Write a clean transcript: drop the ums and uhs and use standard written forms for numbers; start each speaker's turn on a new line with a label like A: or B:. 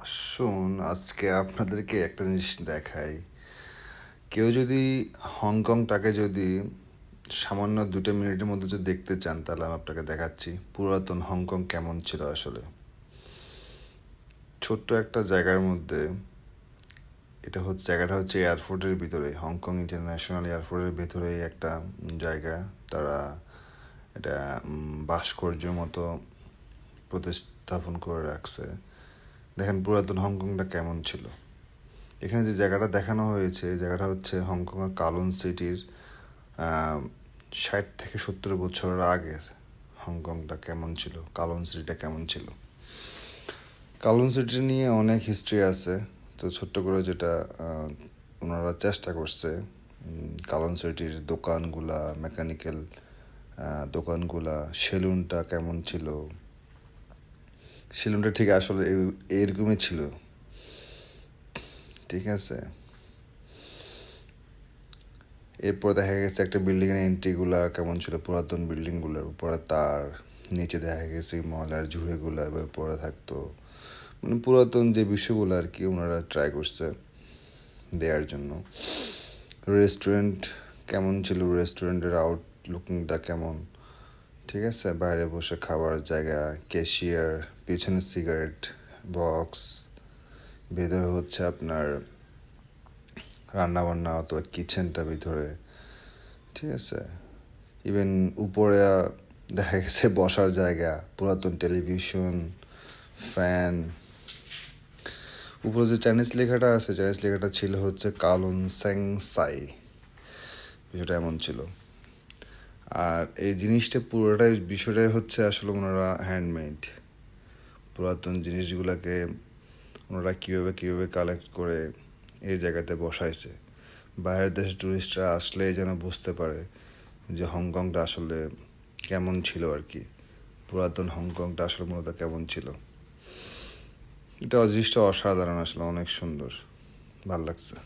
A: আসুন আজকে আপনাদেরকে একটা জিনিস দেখাই। কেউ যদি হংকংটাকে যদি সামান্য 2টা মিনিটের মধ্যে যদি দেখতে চান, তাহলে আমি আপনাকে দেখাচ্ছি পুরাতন হংকং কেমন ছিল আসলে। ছোট্ট একটা জায়গার মধ্যে, জায়গাটা হচ্ছে এয়ারপোর্টের ভিতরে, হংকং ইন্টারন্যাশনাল এয়ারপোর্টের ভিতরেই একটা জায়গা। তারা এটা ভাস্কর্যের মতো প্রতিস্থাপন করে রাখছে। দেখেন পুরাতন হংকংটা কেমন ছিল। এখানে যে জায়গাটা দেখানো হয়েছে, জায়গাটা হচ্ছে হংকংয়ের কালন সিটির 60 থেকে 70 বছরের আগের হংকংটা কেমন ছিল, কালন সিটিটা কেমন ছিল। কালন সিটি নিয়ে অনেক হিস্ট্রি আছে। তো ছোট্ট করে যেটা ওনারা চেষ্টা করছে, কালন সিটির দোকানগুলা, মেকানিক্যাল দোকানগুলা, সেলুনটা কেমন ছিল। সেলুনটা ঠিক আসলে এরকমই ছিল, ঠিক আছে। এরপর দেখা গেছে একটা বিল্ডিংয়ের এন্ট্রিগুলা কেমন ছিল, পুরাতন বিল্ডিংগুলোর উপরে তার নিচে দেখা গেছে ময়লার ঝুড়িগুলো এভাবে পড়ে থাকতো। মানে পুরাতন যে বিষয়গুলো আর কি ওনারা ট্রাই করছে দেওয়ার জন্য। রেস্টুরেন্ট কেমন ছিল, রেস্টুরেন্টের আউটলুকিংটা কেমন, ঠিক আছে। বাইরে বসে খাবার জায়গা, ক্যাশিয়ার, পিছনে সিগারেট বক্স, ভেতরে হচ্ছে আপনার রান্নাবান্না অথবা কিচেনটা ভিতরে, ঠিক আছে। ইভেন উপরে দেখা গেছে বসার জায়গা, পুরাতন টেলিভিশন, ফ্যান। উপরে যে চাইনিজ লেখাটা আছে, চাইনিজ লেখাটা ছিল হচ্ছে কালুন স্যাং সাই, বিষয়টা এমন ছিল। আর এই জিনিসটা পুরোটাই বিষয়টাই হচ্ছে আসলে ওনারা হ্যান্ডমেড। পুরাতন জিনিসগুলোকে ওনারা কীভাবে কালেক্ট করে এই জায়গাতে বসাইছে, বাইরের দেশের টুরিস্টরা আসলে যেন বুঝতে পারে যে হংকংটা আসলে কেমন ছিল আর কি, পুরাতন হংকংটা আসলে মূলত কেমন ছিল। এটা জিনিসটা অসাধারণ, আসলে অনেক সুন্দর, ভাল লাগছে।